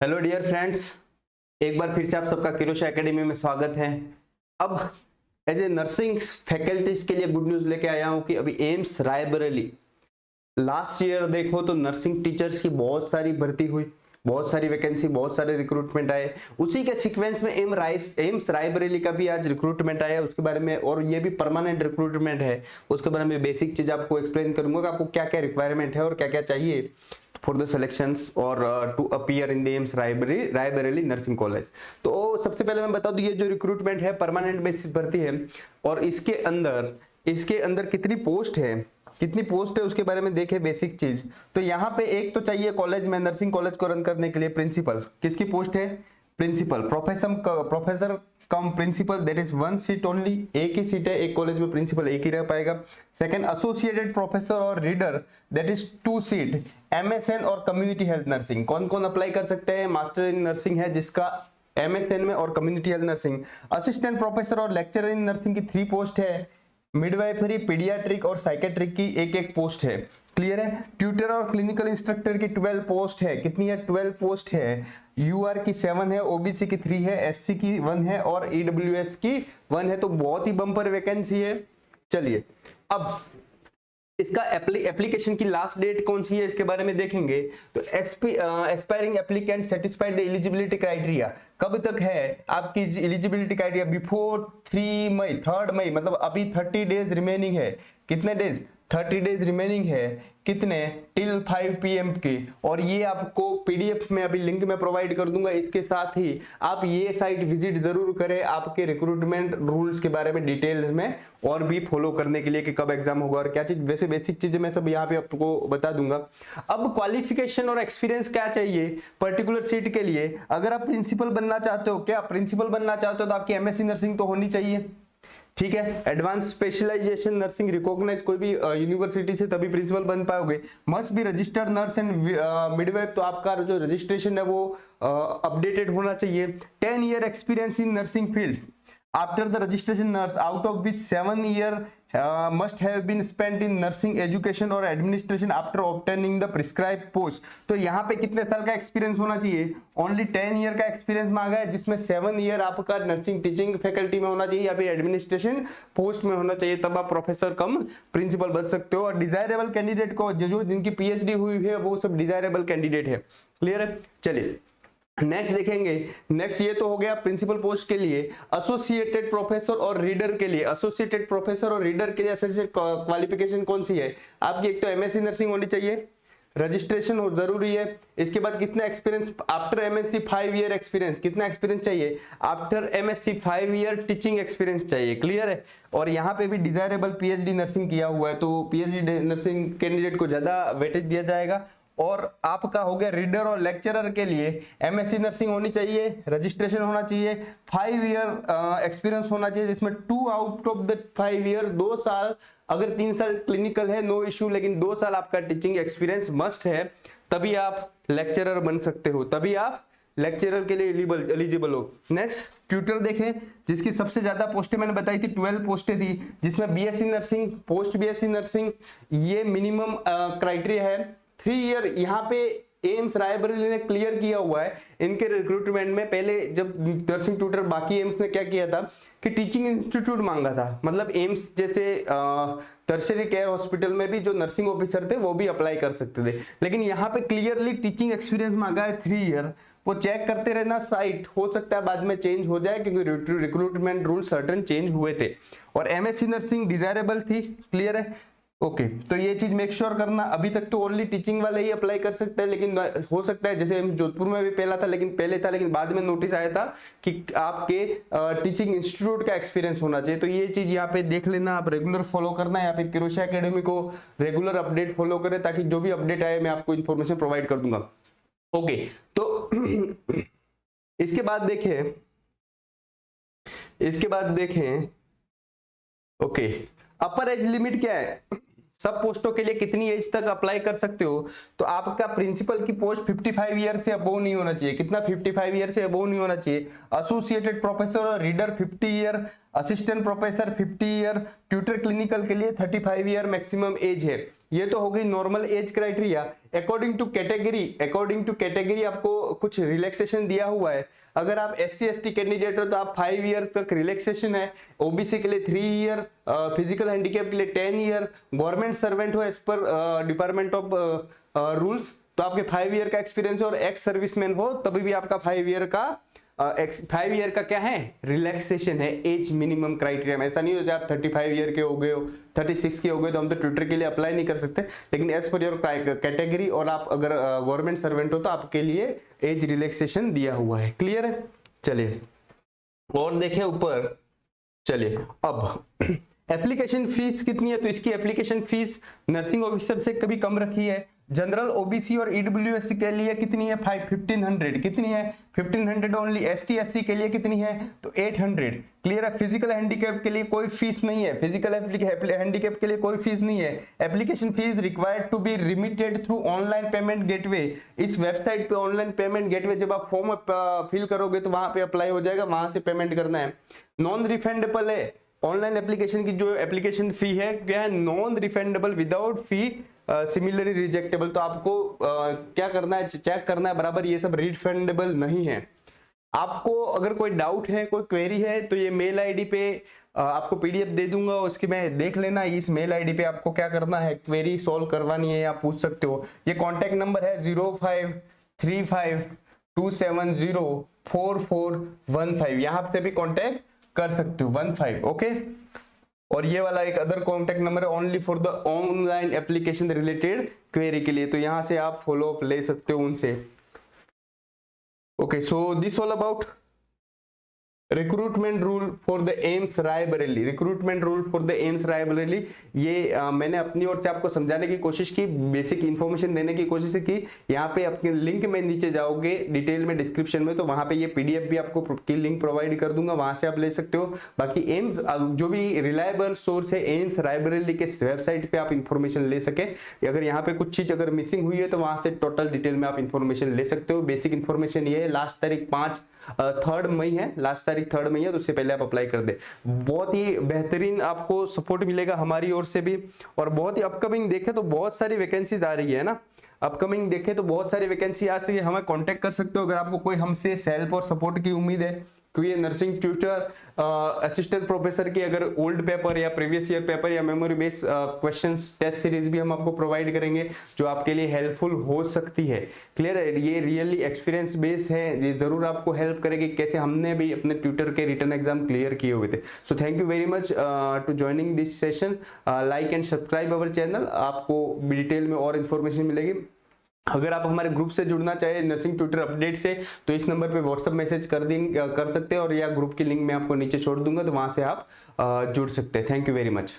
Hello dear friends, एक बार फिर से आप सबका किरोशा एकेडमी में स्वागत है। अब एज ए नर्सिंग फैकल्टीज के लिए गुड न्यूज़ लेके आया हूँ कि अभी एम्स रायबरेली लास्ट ईयर देखो तो नर्सिंग टीचर्स की बहुत सारी भर्ती हुई, बहुत सारी वैकेंसी, बहुत सारे रिक्रूटमेंट आए। उसी के सीक्वेंस में एम्स रायबरेली का भी आज रिक्रूटमेंट आया, उसके बारे में, और ये भी परमानेंट रिक्रूटमेंट है, उसके बारे में बेसिक चीज आपको एक्सप्लेन करूंगा कि आपको क्या क्या रिक्वायरमेंट है और क्या क्या चाहिए फॉर द सिलेक्शंस और to appear in the AIIMS Raebareli nursing college. तो सबसे पहले मैं बता दूं, ये जो रिक्रूटमेंट है परमानेंट बेसिस भर्ती है, और इसके अंदर कितनी पोस्ट है उसके बारे में देखें बेसिक चीज। तो यहाँ पे एक तो चाहिए कॉलेज में, नर्सिंग कॉलेज को रन करने के लिए प्रिंसिपल। किसकी पोस्ट है? Principal, professor cum principal, that is one seat only, एक ही सीट है, एक कॉलेज में प्रिंसिपल एक ही रह पाएगा। सेकंड, एसोसिएटेड प्रोफेसर और reader, that is two seat, MSN और कम्युनिटी हेल्थ नर्सिंग। कौन कौन अप्लाई कर सकते हैं? मास्टर इन नर्सिंग है जिसका एमएसएन में, और community health nursing. Assistant professor और लेक्चरर इन नर्सिंग की 3 पोस्ट है। मिडवाइफरी, पीडियाट्रिक और साइकेट्रिक की एक एक पोस्ट है। क्लियर है? ट्यूटर और क्लिनिकल इंस्ट्रक्टर की 12 पोस्ट है। कितनी है? 12 पोस्ट है। यूआर की 7 है, ओबीसी की 3 है, एससी की 1 है और ईडब्ल्यूएस की 1 है। तो बहुत ही बम्पर वैकेंसी है। चलिए, अब इसका एप्लीकेशन की लास्ट डेट कौन सी है इसके बारे में देखेंगे। तो aspiring applicant satisfied the eligibility criteria, कब तक है आपकी एलिजिबिलिटी क्राइटेरिया? बिफोर 3 मई, मतलब अभी 30 डेज रिमेनिंग है। कितने डेज? 30 डेज रिमेनिंग है। कितने? टिल 5 PM की। और ये आपको पीडीएफ में अभी लिंक में प्रोवाइड कर दूंगा। इसके साथ ही आप ये साइट विजिट जरूर करें आपके रिक्रूटमेंट रूल्स के बारे में डिटेल में और भी फॉलो करने के लिए कि कब एग्जाम होगा और क्या चीज। वैसे बेसिक चीजें मैं सब यहाँ पे आपको बता दूंगा। अब क्वालिफिकेशन और एक्सपीरियंस क्या चाहिए पर्टिकुलर सीट के लिए? अगर आप प्रिंसिपल बनना चाहते हो, क्या प्रिंसिपल बनना चाहते हो, तो आपकी एमएससी नर्सिंग तो होनी चाहिए। ठीक है? एडवांस स्पेशलाइजेशन नर्सिंग रिकॉग्नाइज कोई भी यूनिवर्सिटी से तभी प्रिंसिपल बन पाओगे। Must be registered nurse and midwife, तो आपका जो रजिस्ट्रेशन है वो अपडेटेड होना चाहिए। 10 year experience in nursing field after the registration nurse, out of which 7 year must have been spent in nursing education or administration after obtaining the prescribed post। तो यहाँ पे कितने साल का एक्सपीरियंस होना चाहिए? ओनली 10 ईयर का एक्सपीरियंस मांगा है, जिसमें 7 ईयर आपका नर्सिंग टीचिंग फैकल्टी में होना चाहिए या फिर एडमिनिस्ट्रेशन पोस्ट में होना चाहिए, तब आप प्रोफेसर कम प्रिंसिपल बन सकते हो। और डिजायरेबल कैंडिडेट को, जो जिनकी पीएचडी हुई है वो सब डिजायरेबल कैंडिडेट है। क्लियर है? चलिए नेक्स्ट देखेंगे। नेक्स्ट ये तो हो गया प्रिंसिपल पोस्ट के लिए। एसोसिएटेड प्रोफेसर और रीडर के लिए, एसोसिएटेड प्रोफेसर और रीडर के लिए एसोसिएट क्वालिफिकेशन कौन सी है आपकी? एक तो एमएससी नर्सिंग होनी चाहिए, रजिस्ट्रेशन हो जरूरी है। इसके बाद कितना experience? After MSc 5 year experience. कितना एक्सपीरियंस चाहिए? After MSc 5 year teaching experience चाहिए। क्लियर है? और यहाँ पे भी डिजायरेबल पीएचडी नर्सिंग किया हुआ है, तो पीएचडी नर्सिंग कैंडिडेट को ज्यादा वेटेज दिया जाएगा। और आपका हो गया रीडर और लेक्चरर के लिए एमएससी नर्सिंग होनी चाहिए, रजिस्ट्रेशन होना चाहिए, 5 ईयर एक्सपीरियंस होना चाहिए, जिसमें 2 आउट ऑफ द 5 ईयर 2 साल, अगर 3 साल क्लिनिकल है नो इश्यू, लेकिन 2 साल आपका टीचिंग एक्सपीरियंस मस्ट है, तभी आप लेक्चरर बन सकते हो, तभी आप लेक्चरर के लिए एलिजिबल हो। नेक्स्ट ट्यूटर देखें, जिसकी सबसे ज्यादा पोस्टें मैंने बताई थी, 12 पोस्टें थी, जिसमें BSc nursing, post BSc nursing, ये मिनिमम क्राइटेरिया है। 3 ईयर यहाँ पे एम्स रायबरेली ने क्लियर किया हुआ है इनके रिक्रूटमेंट में। पहले जब नर्सिंग ट्यूटर, बाकी एम्स ने क्या किया था कि टीचिंग इंस्टीट्यूट मांगा था, मतलब एम्स जैसे टर्शियरी केयर हॉस्पिटल में भी जो नर्सिंग ऑफिसर थे वो भी अप्लाई कर सकते थे, लेकिन यहाँ पे क्लियरली टीचिंग एक्सपीरियंस मांगा है 3 ईयर। वो चेक करते रहना साइट, हो सकता है बाद में चेंज हो जाए क्योंकि रिक्रूटमेंट रूल सर्टेन चेंज हुए थे। और एमएससी नर्सिंग डिजायरेबल थी। क्लियर है? ओके, तो ये चीज मेक श्योर करना। अभी तक तो ओनली टीचिंग वाले ही अप्लाई कर सकते हैं, लेकिन हो सकता है जैसे जोधपुर में भी पहले था, लेकिन बाद में नोटिस आया था कि आपके टीचिंग इंस्टीट्यूट का एक्सपीरियंस होना चाहिए। तो ये चीज यहाँ पे देख लेना, आप रेगुलर फॉलो करना है, या फिर किरोशा एकेडमी को रेगुलर अपडेट फॉलो करें, ताकि जो भी अपडेट आए मैं आपको इन्फॉर्मेशन प्रोवाइड कर दूंगा। ओके, तो इसके बाद देखें ओके, अपर एज लिमिट क्या है? सब पोस्टों के लिए कितनी एज तक अप्लाई कर सकते हो? तो आपका प्रिंसिपल की पोस्ट 55 ईयर से अबोव नहीं होना चाहिए। कितना? 55 ईयर से अबोव नहीं होना चाहिए। एसोसिएटेड प्रोफेसर और reader 50 year assistant professor 50 year, tutor clinical के लिए 35 ईयर मैक्सिमम एज है। ये तो हो गई normal age criteria. According to category आपको कुछ रिलैक्सेशन दिया हुआ है। अगर आप SC ST कैंडिडेट हो तो आप 5 ईयर तक रिलैक्सेशन है, ओबीसी के लिए 3 ईयर, फिजिकल हैंडीकैप के लिए 10 ईयर, गवर्नमेंट सर्वेंट हो as per department of rules तो आपके 5 ईयर का एक्सपीरियंस और एक्स सर्विसमैन हो तभी भी आपका 5 ईयर का क्या है, रिलैक्सेशन है एज मिनिमम क्राइटेरिया में। ऐसा नहीं हो जाए आप 35 ईयर के हो गए हो, 36 के हो गए तो हम तो ट्यूटर के लिए अप्लाई नहीं कर सकते, लेकिन एज पर योर कैटेगरी और आप अगर गवर्नमेंट सर्वेंट हो तो आपके लिए एज रिलैक्सेशन दिया हुआ है। क्लियर है? चलिए और देखें ऊपर। चलिए अब एप्लीकेशन फीस कितनी है, तो इसकी एप्लीकेशन फीस नर्सिंग ऑफिसर से कभी कम रखी है। जनरल ओबीसी और ईडब्ल्यूएससी के लिए कितनी है, 1500। कितनी है? 1500 ओनली। ST SC के लिए कितनी है, तो 800। क्लियर है? फिजिकल हैंडीकैप के लिए कोई फीस नहीं है, फिजिकल हैंडीकैप के लिए कोई फीस नहीं है। Application fees required to be remitted through online payment gateway. इस वेबसाइट पे ऑनलाइन पेमेंट गेटवे जब आप फॉर्म फिल करोगे तो वहां पे अप्लाई हो जाएगा, वहां से पेमेंट करना है। नॉन रिफंडेबल है ऑनलाइन एप्लीकेशन की जो एप्लीकेशन फी है, क्या है, नॉन रिफंडेबल, विदाउट फी, सिमिलरली रिजेक्टेबल। तो आपको क्या करना है, चेक करना है बराबर, ये सब रिफंडेबल नहीं है। आपको अगर कोई डाउट है, कोई क्वेरी है तो ये मेल आईडी पे आपको PDF दे दूंगा, उसकी मैं देख लेना। इस मेल आईडी पे आपको क्या करना है, क्वेरी सॉल्व करवानी है, आप पूछ सकते हो। ये कॉन्टेक्ट नंबर है 0535270441 यहाँ से भी कॉन्टेक्ट कर सकते हो 15। ओके, और ये वाला एक अदर कॉन्टेक्ट नंबर है only for the online application related query के लिए, तो यहां से आप फॉलो अप ले सकते हो उनसे। Okay, so this all about recruitment rule for the AIIMS Raebareli. Recruitment rule for the AIIMS Raebareli ये मैंने अपनी ओर से आपको समझाने की कोशिश की, बेसिक इंफॉर्मेशन देने की कोशिश की। यहाँ पे अपने लिंक में नीचे जाओगे डिटेल में डिस्क्रिप्शन में, तो वहां पे ये PDF भी आपको की लिंक प्रोवाइड कर दूंगा, वहां से आप ले सकते हो। बाकी एम्स जो भी रिलायबल सोर्स है एम्स रायबरेली के वेबसाइट पे आप इंफॉर्मेशन ले सके। अगर यहाँ पे कुछ चीज अगर मिसिंग हुई है तो वहां से टोटल डिटेल में आप इंफॉर्मेशन ले सकते हो। बेसिक इंफॉर्मेशन ये है, लास्ट तारीख 3 मई है, लास्ट तारीख 3 मई है, तो उससे पहले आप अप्लाई कर दे। बहुत ही बेहतरीन आपको सपोर्ट मिलेगा हमारी ओर से भी। और बहुत ही अपकमिंग देखे तो बहुत सारी वैकेंसीज आ रही है ना, अपकमिंग देखे तो बहुत सारी वैकेंसी आ रही है, हमें कांटेक्ट कर सकते हो अगर आपको कोई हमसे हेल्प और सपोर्ट की उम्मीद है। क्योंकि ये नर्सिंग ट्यूटर, असिस्टेंट प्रोफेसर की अगर ओल्ड पेपर या प्रीवियस ईयर पेपर या memory based questions test series भी हम आपको प्रोवाइड करेंगे जो आपके लिए हेल्पफुल हो सकती है। क्लियर है? ये रियली एक्सपीरियंस बेस्ड है, ये जरूर आपको हेल्प करेगी, कैसे हमने भी अपने ट्यूटर के रिटन एग्जाम क्लियर किए हुए थे। So thank you very much to joining this session. Like and subscribe our channel, आपको डिटेल में और इन्फॉर्मेशन मिलेगी। अगर आप हमारे ग्रुप से जुड़ना चाहे नर्सिंग ट्यूटर अपडेट से, तो इस नंबर पे व्हाट्सएप मैसेज कर सकते हैं, और या ग्रुप की लिंक मैं आपको नीचे छोड़ दूंगा, तो वहां से आप जुड़ सकते हैं। Thank you very much.